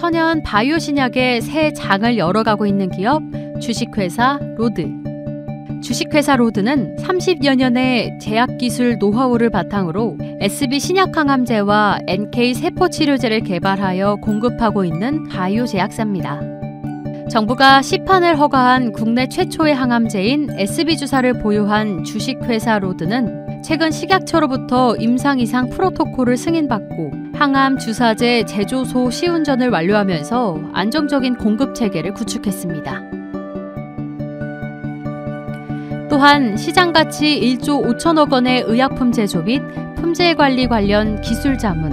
천연 바이오 신약의 새 장을 열어가고 있는 기업 주식회사 로드. 주식회사 로드는 30여 년의 제약기술 노하우를 바탕으로 SB 신약항암제와 NK 세포치료제를 개발하여 공급하고 있는 바이오 제약사입니다. 정부가 시판을 허가한 국내 최초의 항암제인 SB주사를 보유한 주식회사 로드는 최근 식약처로부터 임상 이상 프로토콜을 승인받고 항암 주사제 제조소 시운전을 완료하면서 안정적인 공급 체계를 구축했습니다. 또한 시장가치 1조 5천억 원의 의약품 제조 및 품질관리 관련 기술 자문,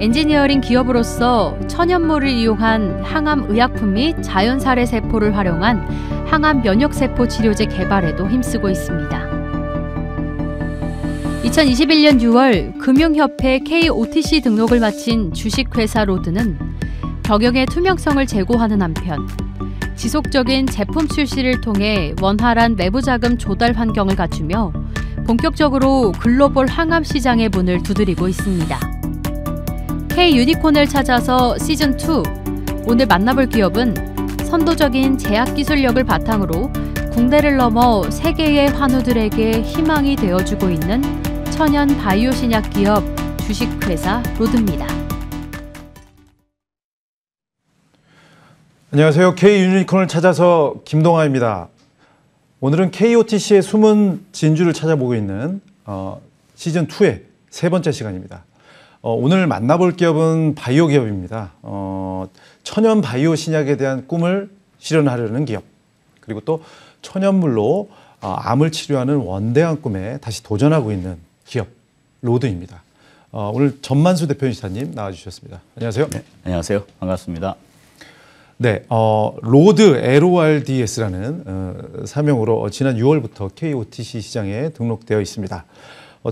엔지니어링 기업으로서 천연물을 이용한 항암 의약품 및 자연살해 세포를 활용한 항암 면역세포 치료제 개발에도 힘쓰고 있습니다. 2021년 6월 금융협회 KOTC 등록을 마친 주식회사 로드는 경영의 투명성을 제고하는 한편 지속적인 제품 출시를 통해 원활한 내부 자금 조달 환경을 갖추며 본격적으로 글로벌 항암 시장의 문을 두드리고 있습니다. K-유니콘을 찾아서 시즌2. 오늘 만나볼 기업은 선도적인 제약 기술력을 바탕으로 국내를 넘어 세계의 환우들에게 희망이 되어주고 있는 천연 바이오 신약 기업 주식회사 로드입니다. 안녕하세요. K-유니콘을 찾아서 김동아입니다. 오늘은 KOTC의 숨은 진주를 찾아보고 있는 시즌2의 세 번째 시간입니다. 오늘 만나볼 기업은 바이오 기업입니다. 천연 바이오 신약에 대한 꿈을 실현하려는 기업, 그리고 또 천연물로 암을 치료하는 원대한 꿈에 다시 도전하고 있는 기업 로드입니다. 오늘 전만수 대표이사님 나와주셨습니다. 안녕하세요. 네, 안녕하세요. 반갑습니다. 네, 로드 LORDS라는 사명으로 지난 6월부터 KOTC 시장에 등록되어 있습니다.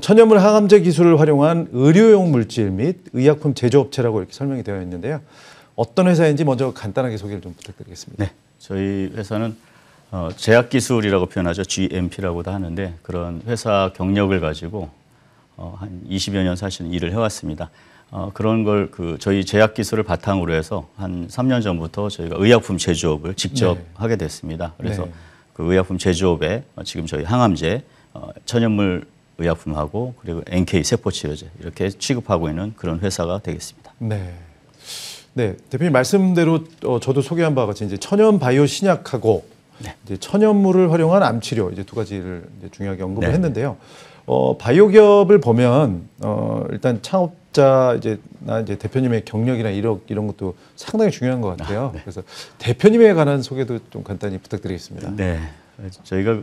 천연물 항암제 기술을 활용한 의료용 물질 및 의약품 제조업체라고 이렇게 설명이 되어 있는데요. 어떤 회사인지 먼저 간단하게 소개를 좀 부탁드리겠습니다. 네, 저희 회사는 제약기술이라고 표현하죠. GMP라고도 하는데 그런 회사 경력을 가지고 한 20여 년 사실 일을 해왔습니다. 그런 걸 저희 제약기술을 바탕으로 해서 한 3년 전부터 저희가 의약품 제조업을 직접 하게 됐습니다. 그래서 그 의약품 제조업에 지금 저희 항암제, 천연물 의약품하고 그리고 NK 세포치료제 이렇게 취급하고 있는 그런 회사가 되겠습니다. 네, 네 대표님 말씀대로 저도 소개한 바와 같이 이제 천연 바이오 신약하고 이제 천연물을 활용한 암 치료 이제 두 가지를 이제 중요하게 언급을 했는데요. 바이오 기업을 보면 일단 창업자 이제 대표님의 경력이나 이력 이런 것도 상당히 중요한 것 같아요. 그래서 대표님에 관한 소개도 좀 간단히 부탁드리겠습니다. 네, 저희가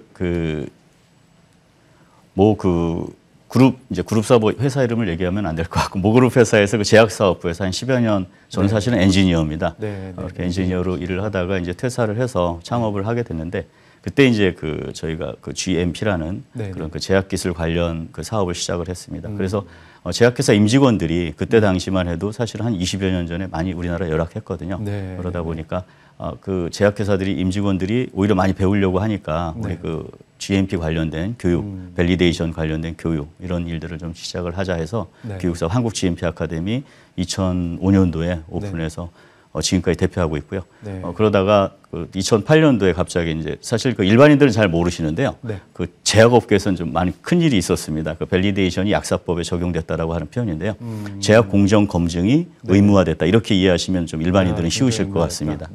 그룹 사업 회사 이름을 얘기하면 안 될 것 같고, 모그룹 회사에서 그 제약사업부에서 한 10여 년, 저는 사실은 엔지니어입니다. 이렇게 엔지니어로 일을 하다가 이제 퇴사를 해서 창업을 하게 됐는데, 그때 이제 저희가 GMP라는 그런 제약기술 관련 사업을 시작을 했습니다. 그래서 제약회사 임직원들이 그때 당시만 해도 사실 한 20여 년 전에 많이 우리나라에 열악했거든요. 그러다 보니까 그 제약회사들이 임직원들이 오히려 많이 배우려고 하니까 우리 GMP 관련된 교육, 밸리데이션 관련된 교육 이런 일들을 좀 시작을 하자 해서 교육사업 한국 GMP 아카데미 2005년도에 오픈해서 지금까지 대표하고 있고요. 그러다가 2008년도에 갑자기 이제 사실 일반인들은 잘 모르시는데요. 그 제약업계에서는 좀 많이 큰 일이 있었습니다. 그 밸리데이션이 약사법에 적용됐다라고 하는 표현인데요. 제약 공정 검증이 의무화됐다 이렇게 이해하시면 좀 일반인들은 쉬우실 것 같습니다.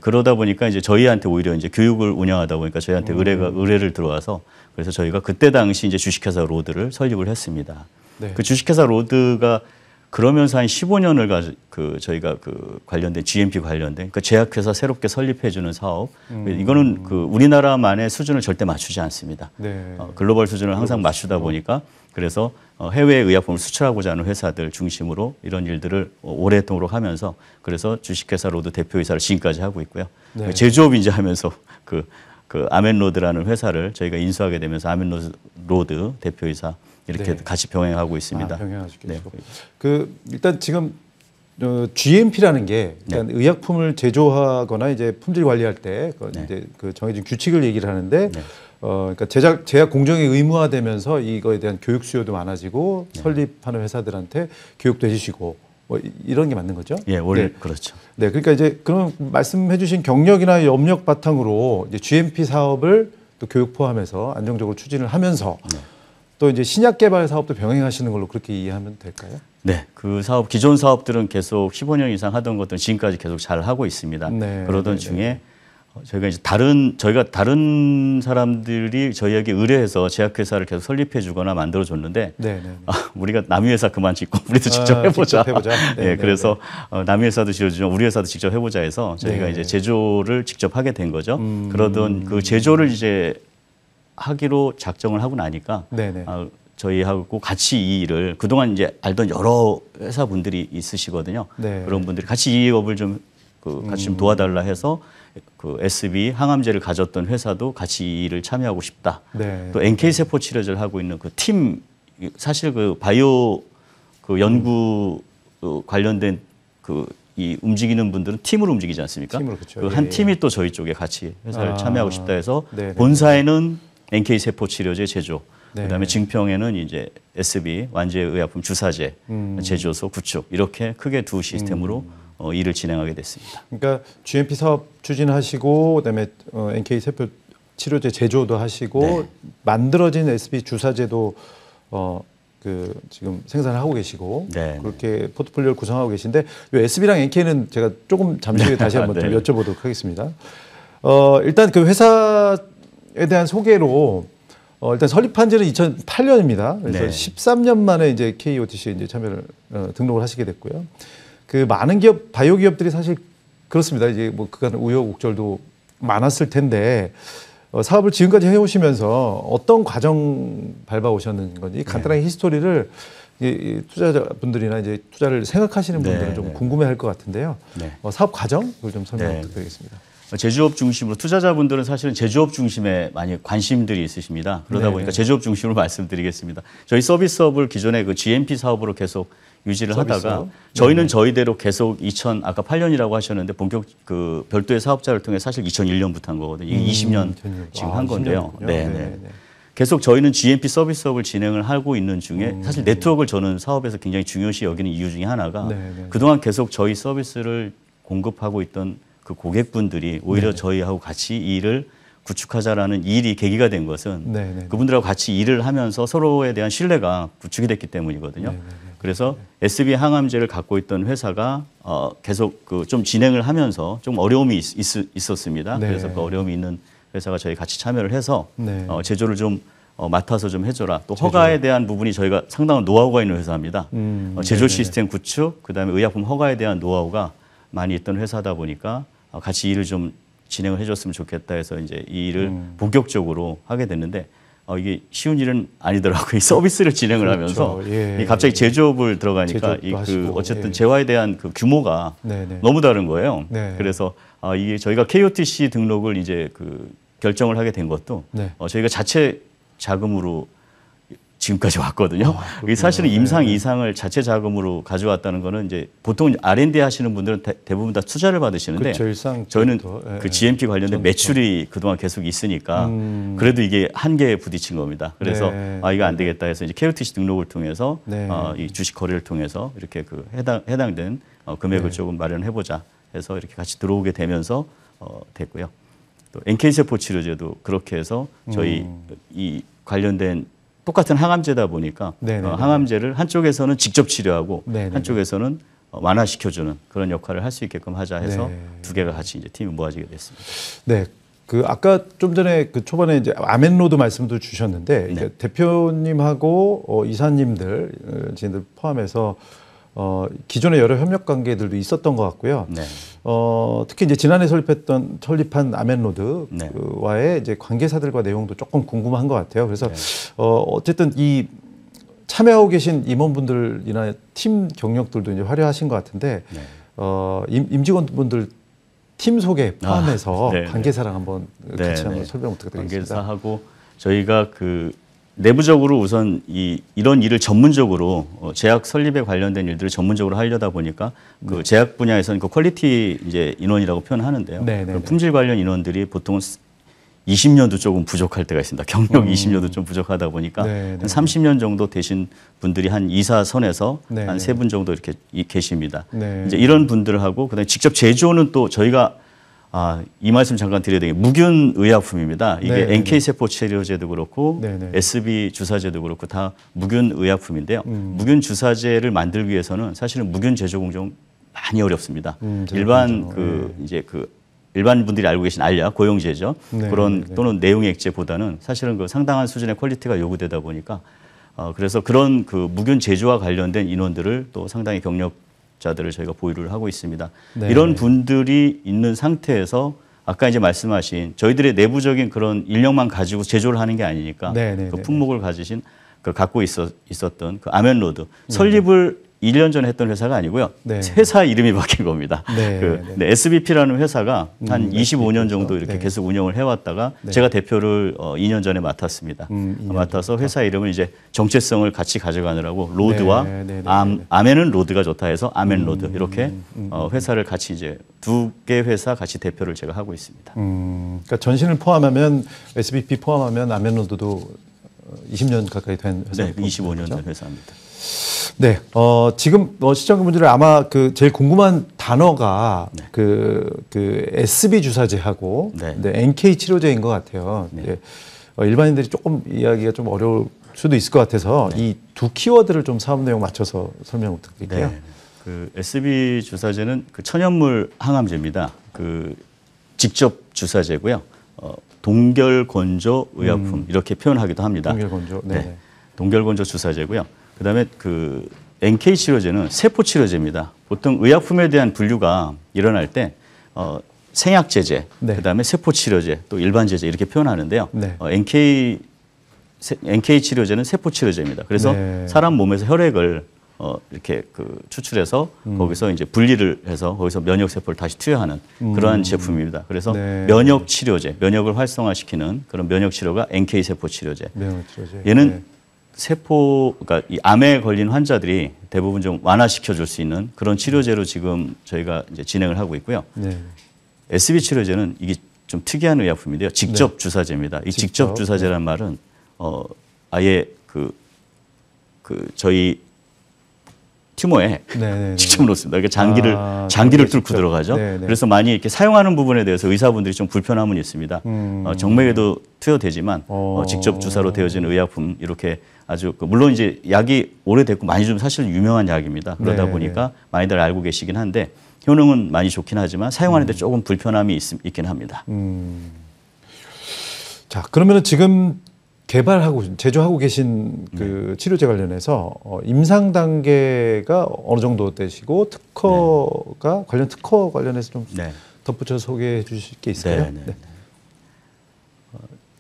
그러다 보니까 이제 저희한테 오히려 이제 교육을 운영하다 보니까 저희한테 의뢰를 들어와서 그래서 저희가 그때 당시 이제 주식회사 로드를 설립을 했습니다. 그 주식회사 로드가 그러면서 한 15년을 저희가 관련된 GMP 관련된 제약회사 새롭게 설립해주는 사업, 이거는 우리나라만의 수준을 절대 맞추지 않습니다. 글로벌 수준을 항상 맞추다 보니까 그래서 해외 의약품을 수출하고자 하는 회사들 중심으로 이런 일들을 오랫동안 하면서 그래서 주식회사 로드 대표이사를 지금까지 하고 있고요. 제조업 이제 하면서 아멘로드라는 회사를 저희가 인수하게 되면서 아멘로드 대표이사 이렇게 같이 병행하고 있습니다. 병행하고 계시고. 일단 지금 GMP라는 게 일단 의약품을 제조하거나 이제 품질 관리할 때 이제 정해진 규칙을 얘기를 하는데 그러니까 제약 공정이 의무화되면서 이거에 대한 교육 수요도 많아지고 설립하는 회사들한테 교육도 해주시고 뭐 이런 게 맞는 거죠? 예, 원래 그렇죠. 네, 그러니까 이제 그럼 말씀해주신 경력이나 협력 바탕으로 이제 GMP 사업을 또 교육 포함해서 안정적으로 추진을 하면서 또 이제 신약 개발 사업도 병행하시는 걸로 그렇게 이해하면 될까요? 네, 그 사업 기존 사업들은 계속 15년 이상 하던 것들은 지금까지 계속 잘 하고 있습니다. 네, 그러던 네, 중에 저희가 이제 저희가 다른 사람들이 저희에게 의뢰해서 제약회사를 계속 설립해주거나 만들어줬는데 우리가 남의 회사 그만 짓고 우리도 직접 해보자. 네, 그래서 남의 회사도 지어주죠, 우리 회사도 직접 해보자 해서 저희가 이제 제조를 직접 하게 된 거죠. 그러던 그 제조를 이제 하기로 작정을 하고 나니까 저희하고 같이 이 일을 그동안 이제 알던 여러 회사분들이 있으시거든요. 그런 분들이 같이 이 업을 좀 같이 좀 도와달라 해서 그 SB 항암제를 가졌던 회사도 같이 이 일을 참여하고 싶다. 또 NK 세포 치료제를 하고 있는 그 팀, 사실 그 바이오 그 연구 관련된 그 이 움직이는 분들은 팀으로 움직이지 않습니까? 그 한 팀이 또 저희 쪽에 같이 회사를 참여하고 싶다 해서 본사에는 NK 세포 치료제 제조, 그다음에 증평에는 이제 SB 완제의약품 주사제 제조소 구축, 이렇게 크게 두 시스템으로 일을 진행하게 됐습니다. 그러니까 GMP 사업 추진하시고 그다음에 NK 세포 치료제 제조도 하시고 만들어진 SB 주사제도 지금 생산을 하고 계시고 그렇게 포트폴리오를 구성하고 계신데 이 SB랑 NK는 제가 조금 잠시 후에 다시 한번 좀 여쭤보도록 하겠습니다. 일단 그 회사에 대한 소개로 일단 설립한 지는 2008년입니다. 그래서 13년 만에 이제 KOTC에 이제 참여를 등록을 하시게 됐고요. 그 많은 기업, 바이오 기업들이 사실 그렇습니다. 이제 뭐 그간 우여곡절도 많았을 텐데 사업을 지금까지 해오시면서 어떤 과정 밟아오셨는 건지 간단하게 히스토리를 이 투자자분들이나 이제 투자를 생각하시는 분들은 좀 궁금해할 것 같은데요. 사업 과정을 좀 설명 부탁드리겠습니다. 제조업 중심으로 투자자분들은 사실은 제조업 중심에 많이 관심들이 있으십니다. 그러다 보니까 제조업 중심으로 말씀드리겠습니다. 저희 서비스업을 기존에 그 GMP 사업으로 계속 유지를 하다가 저희는 저희대로 계속 아까 8년이라고 하셨는데 본격 그 별도의 사업자를 통해 사실 2001년부터 한 거거든요. 이게 20년 지금 한 건데요. 계속 저희는 GMP 서비스업을 진행을 하고 있는 중에 사실 네트워크를 저는 사업에서 굉장히 중요시 여기는 이유 중에 하나가 그동안 계속 저희 서비스를 공급하고 있던 그 고객분들이 오히려 저희하고 같이 이 일을 구축하자라는 일이 계기가 된 것은 그분들하고 같이 일을 하면서 서로에 대한 신뢰가 구축이 됐기 때문이거든요. 그래서 SB 항암제를 갖고 있던 회사가 계속 그 좀 진행을 하면서 좀 어려움이 있었습니다. 그래서 그 어려움이 있는 회사가 저희 같이 참여를 해서 제조를 좀 맡아서 좀 해줘라. 또 허가에 대한 부분이 저희가 상당한 노하우가 있는 회사입니다. 제조 시스템 구축, 그다음에 의약품 허가에 대한 노하우가 많이 있던 회사다 보니까 같이 일을 좀 진행을 해줬으면 좋겠다 해서 이제 이 일을 본격적으로 하게 됐는데 이게 쉬운 일은 아니더라고요. 이 서비스를 진행을 하면서 갑자기 제조업을 들어가니까 어쨌든 재화에 대한 그 규모가 너무 다른 거예요. 그래서 이게 저희가 KOTC 등록을 이제 그 결정을 하게 된 것도 저희가 자체 자금으로 지금까지 왔거든요. 사실은 임상 이상을 자체 자금으로 가져왔다는 거는 이제 보통 R&D 하시는 분들은 대부분 다 투자를 받으시는데 저희는 그 GMP 관련된 매출이 그동안 계속 있으니까 그래도 이게 한계에 부딪힌 겁니다. 그래서 이거 안 되겠다 해서 이제 KOTC 등록을 통해서 이 주식 거래를 통해서 이렇게 그 해당된 금액을 조금 마련해보자 해서 이렇게 같이 들어오게 되면서 됐고요. 또 NK세포 치료제도 그렇게 해서 저희 이 관련된 똑같은 항암제다 보니까 항암제를 한쪽에서는 직접 치료하고 한쪽에서는 완화시켜주는 그런 역할을 할 수 있게끔 하자 해서 두 개가 같이 이제 팀이 모아지게 됐습니다. 네, 그 아까 좀 전에 그 초반에 이제 아멘로드 말씀도 주셨는데 이제 대표님하고 이사님들 진들 포함해서 기존의 여러 협력 관계들도 있었던 것 같고요. 특히 이제 지난해 설립한 아멘로드와의 이제 관계사들과 내용도 조금 궁금한 것 같아요. 그래서 어쨌든 이 참여하고 계신 임원분들이나 팀 경력들도 이제 화려하신 것 같은데 임직원분들 팀 소개 포함해서 관계사랑 한번 같이 한번 설명 부탁드리겠습니다. 관계사하고 저희가 그 내부적으로 우선 이런 일을 전문적으로 제약 설립에 관련된 일들을 전문적으로 하려다 보니까 그 제약 분야에서는 그 퀄리티 이제 인원이라고 표현하는데요. 품질 관련 인원들이 보통은 20년도 조금 부족할 때가 있습니다. 경력 20년도 좀 부족하다 보니까 네, 한 30년 정도 되신 분들이 한 이사선에서 네, 한 3분 정도 이렇게 계십니다. 네. 이제 이런 분들하고 그다음에 직접 제조는 또 저희가 이 말씀 잠깐 드려야 되겠 무균 의약품입니다. 이게 네, NK 세포 치료제도 그렇고 네, 네. SB 주사제도 그렇고 다 무균 의약품인데요. 무균 주사제를 만들기 위해서는 사실은 무균 제조 공정 많이 어렵습니다. 일반 일반 분들이 알고 계신 알약, 고용제죠. 네, 그런 네. 또는 내용액제보다는 사실은 그 상당한 수준의 퀄리티가 요구되다 보니까 그래서 그런 그 무균 제조와 관련된 인원들을 또 상당히 경력자들을 저희가 보유를 하고 있습니다. 네. 이런 분들이 있는 상태에서 아까 이제 말씀하신 저희들의 내부적인 그런 인력만 가지고 제조를 하는 게 아니니까 네, 네, 그 네. 품목을 갖고 있었던 그 아멘로드 설립을 1년 전에 했던 회사가 아니고요. 네. 회사 이름이 바뀐 겁니다. 네, 네. SBP라는 회사가 한 25년 SBP 정도 이렇게 네. 계속 운영을 해왔다가 네. 제가 대표를 2년 전에 맡았습니다. 2년 맡아서 회사 이름을 이제 정체성을 같이 가져가느라고 로드와 네, 네, 네, 네. 아멘은 로드가 좋다 해서 아멘로드 이렇게 회사를 같이 이제 2개 회사 같이 대표를 제가 하고 있습니다. 그러니까 전신을 포함하면 SBP 포함하면 아멘로드도 20년 가까이 된 회사. 네, 25년 된 회사입니다. 네, 지금 시청자분들이 아마 그 제일 궁금한 단어가 네. 그 SB 주사제하고 네. NK 치료제인 것 같아요. 네. 네. 일반인들이 조금 이야기가 좀 어려울 수도 있을 것 같아서 이 두 키워드를 좀 사업 내용 맞춰서 설명 부탁드릴게요. 네. 그 SB 주사제는 그 천연물 항암제입니다. 그 직접 주사제고요. 동결건조 의약품 이렇게 표현하기도 합니다. 동결건조. 네. 네. 동결건조 주사제고요. 그다음에 그 NK 치료제는 세포 치료제입니다. 보통 의약품에 대한 분류가 일어날 때 생약제제, 네. 그다음에 세포 치료제, 또 일반 제제 이렇게 표현하는데요. 네. NK 치료제는 세포 치료제입니다. 그래서 네. 사람 몸에서 혈액을 이렇게 그 추출해서 거기서 이제 분리를 해서 거기서 면역 세포를 다시 투여하는 그러한 제품입니다. 그래서 네. 면역 치료제, 면역을 활성화시키는 그런 면역 치료가 NK 세포 치료제. 면역 치료제. 얘는 네. 그러니까 이 암에 걸린 환자들이 대부분 좀 완화시켜 줄 수 있는 그런 치료제로 지금 저희가 이제 진행을 하고 있고요. 네. SB 치료제는 이게 좀 특이한 의약품인데요. 직접 주사제입니다. 이 직접 주사제란 말은 아예 그 저희 튜머에 네. 직접 놓습니다. 그러니까 장기를 뚫고 들어가죠. 네네. 그래서 많이 이렇게 사용하는 부분에 대해서 의사분들이 좀 불편함은 있습니다. 정맥에도 투여되지만 직접 주사로 되어진 의약품 이렇게 아주 물론 이제 약이 오래됐고 많이 좀 사실 유명한 약입니다. 그러다 네. 보니까 많이들 알고 계시긴 한데 효능은 많이 좋긴 하지만 사용하는데 조금 불편함이 있긴 합니다. 자, 그러면은 지금 제조하고 계신 그 치료제 관련해서 임상 단계가 어느 정도 되시고 특허가 관련 특허 관련해서 좀 네. 덧붙여 소개해 주실 게 있을까요? 네.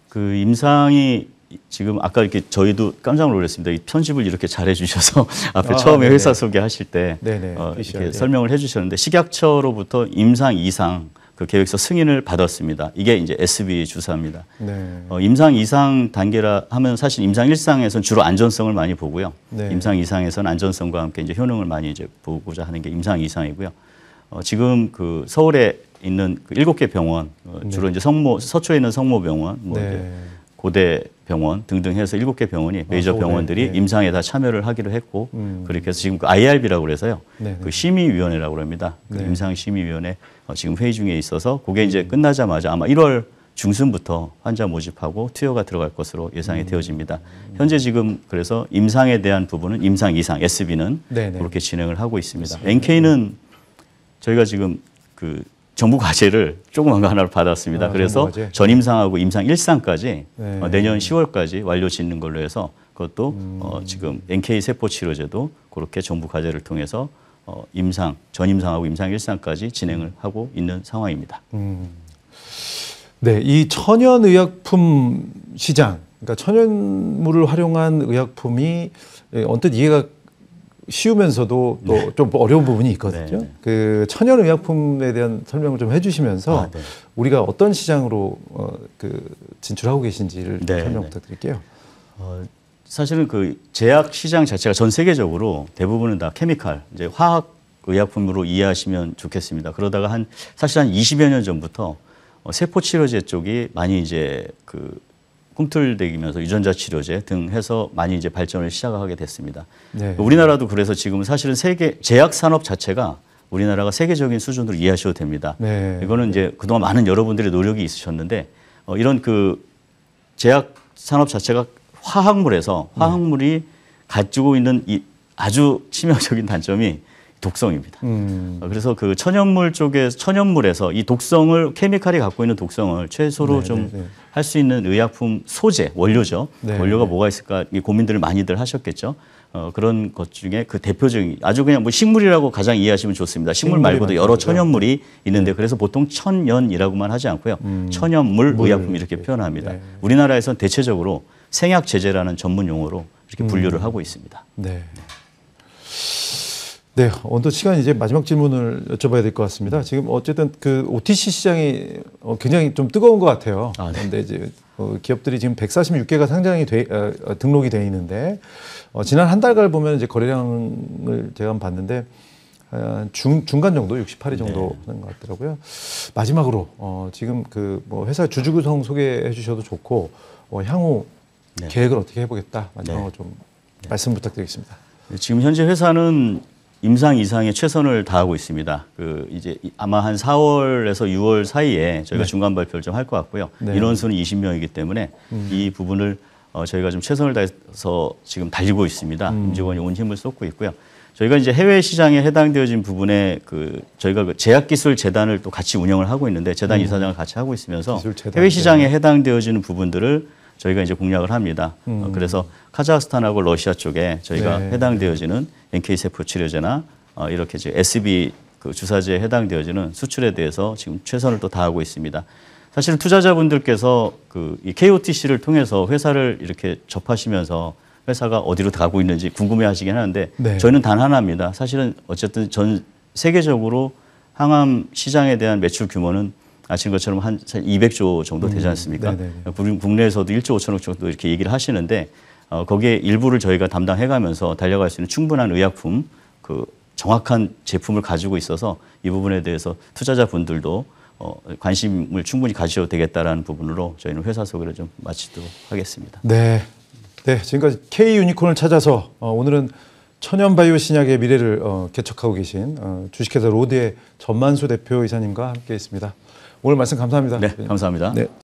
그 임상이 지금 아까 이렇게 저희도 깜짝 놀랐습니다. 이 편집을 이렇게 잘해 주셔서 앞에 처음에 네네. 회사 소개하실 때 네네. 이렇게 네. 설명을 해 주셨는데 식약처로부터 임상 2상 그 계획서 승인을 받았습니다. 이게 이제 SB 주사입니다. 네. 임상 2상 단계라 하면 사실 임상 1상에서는 주로 안전성을 많이 보고요. 네. 임상 2상에서는 안전성과 함께 이제 효능을 많이 이제 보고자 하는 게 임상 2상이고요. 지금 그 서울에 있는 그 7개 병원 주로 이제 서초에 있는 성모병원, 뭐 네. 이제 고대 병원 등등 해서 7개 병원이 메이저 서울에. 병원들이 네. 임상에 다 참여를 하기로 했고 그렇게 해서 지금 그 IRB라고 그래서요. 네. 그 심의위원회라고 합니다. 그 네. 임상심의위원회 지금 회의 중에 있어서 그게 이제 끝나자마자 아마 1월 중순부터 환자 모집하고 투여가 들어갈 것으로 예상이 되어집니다. 현재 지금 그래서 임상에 대한 부분은 임상 2상, SB는 네네. 그렇게 진행을 하고 있습니다. NK는 저희가 지금 그 정부 과제를 조그만 거 하나를 받았습니다. 그래서 정부 과제? 전임상하고 임상 1상까지 네. 내년 10월까지 완료 짓는 걸로 해서 그것도 지금 NK 세포 치료제도 그렇게 정부 과제를 통해서 전임상하고 임상 1상까지 진행을 하고 있는 상황입니다. 네, 이 천연의약품 시장, 그러니까 천연물을 활용한 의약품이 언뜻 이해가 쉬우면서도 또 좀 어려운 부분이 있거든요. 네. 그 천연의약품에 대한 설명을 좀 해주시면서 네. 우리가 어떤 시장으로 진출하고 계신지를 네, 설명 네. 부탁드릴게요. 사실은 그 제약 시장 자체가 전 세계적으로 대부분은 다 케미칼, 이제 화학 의약품으로 이해하시면 좋겠습니다. 그러다가 사실 한 20여 년 전부터 세포 치료제 쪽이 많이 이제 그 꿈틀대기면서 유전자 치료제 등 해서 많이 이제 발전을 시작하게 됐습니다. 네. 우리나라도 그래서 지금 사실은 세계 제약 산업 자체가 우리나라가 세계적인 수준으로 이해하셔도 됩니다. 네. 이거는 이제 그동안 많은 여러분들의 노력이 있으셨는데 이런 그 제약 산업 자체가 화학물이 가지고 있는 이 아주 치명적인 단점이 독성입니다. 그래서 그 천연물에서 이 독성을 케미칼이 갖고 있는 독성을 최소로 좀 할 수 있는 의약품 소재 원료죠. 네. 원료가 뭐가 있을까 이 고민들을 많이들 하셨겠죠. 그런 것 중에 그 대표적인 아주 그냥 뭐 식물이라고 가장 이해하시면 좋습니다. 식물 말고도 여러 천연물이 있는데 그래서 보통 천연이라고만 하지 않고요. 천연물 의약품 이렇게 표현합니다. 네. 우리나라에서는 대체적으로 생약제제라는 전문 용어로 이렇게 분류를 하고 있습니다. 네. 네, 어느덧 시간이 이제 마지막 질문을 여쭤봐야 될 것 같습니다. 지금 어쨌든 그 OTC 시장이 굉장히 좀 뜨거운 것 같아요. 그런데 이제 기업들이 지금 146개가 상장이 등록이 돼 있는데 지난 한 달간 보면 이제 거래량을 제가 한번 봤는데 중간 정도 68위 정도 하는 것 같더라고요. 마지막으로 지금 그 뭐 회사 주주 구성 소개해 주셔도 좋고 향후 계획을 어떻게 해보겠다 마지막으로 좀 말씀 부탁드리겠습니다. 지금 현재 회사는 임상 이상의 최선을 다하고 있습니다. 그 이제 아마 한 4월에서 6월 사이에 저희가 중간 발표를 좀 할 것 같고요. 인원수는 20명이기 때문에 이 부분을 저희가 좀 최선을 다해서 지금 달리고 있습니다. 임직원이 온 힘을 쏟고 있고요. 저희가 이제 해외 시장에 해당되어진 부분에 저희가 그 제약기술재단을 또 같이 운영을 하고 있는데 재단 이사장을 같이 하고 있으면서 해외 시장에 해당되어지는 부분들을 저희가 이제 공략을 합니다. 그래서 카자흐스탄하고 러시아 쪽에 저희가 해당되어지는 NK 세포 치료제나 이렇게 이제 SB 그 주사제에 해당되어지는 수출에 대해서 지금 최선을 또 다하고 있습니다. 사실은 투자자분들께서 이 KOTC를 통해서 회사를 이렇게 접하시면서 회사가 어디로 가고 있는지 궁금해하시긴 하는데 저희는 단 하나입니다. 사실은 어쨌든 전 세계적으로 항암 시장에 대한 매출 규모는 아시는 것처럼 한 200조 정도 되지 않습니까? 국내에서도 1조 5천억 정도 이렇게 얘기를 하시는데 거기에 일부를 저희가 담당해가면서 달려갈 수 있는 충분한 의약품, 그 정확한 제품을 가지고 있어서 이 부분에 대해서 투자자분들도 관심을 충분히 가지셔도 되겠다라는 부분으로 저희는 회사 소개를 좀 마치도록 하겠습니다. 네, 지금까지 K 유니콘을 찾아서 오늘은 천연바이오 신약의 미래를 개척하고 계신 주식회사 로드의 전만수 대표이사님과 함께했습니다. 오늘 말씀 감사합니다. 네, 감사합니다. 네.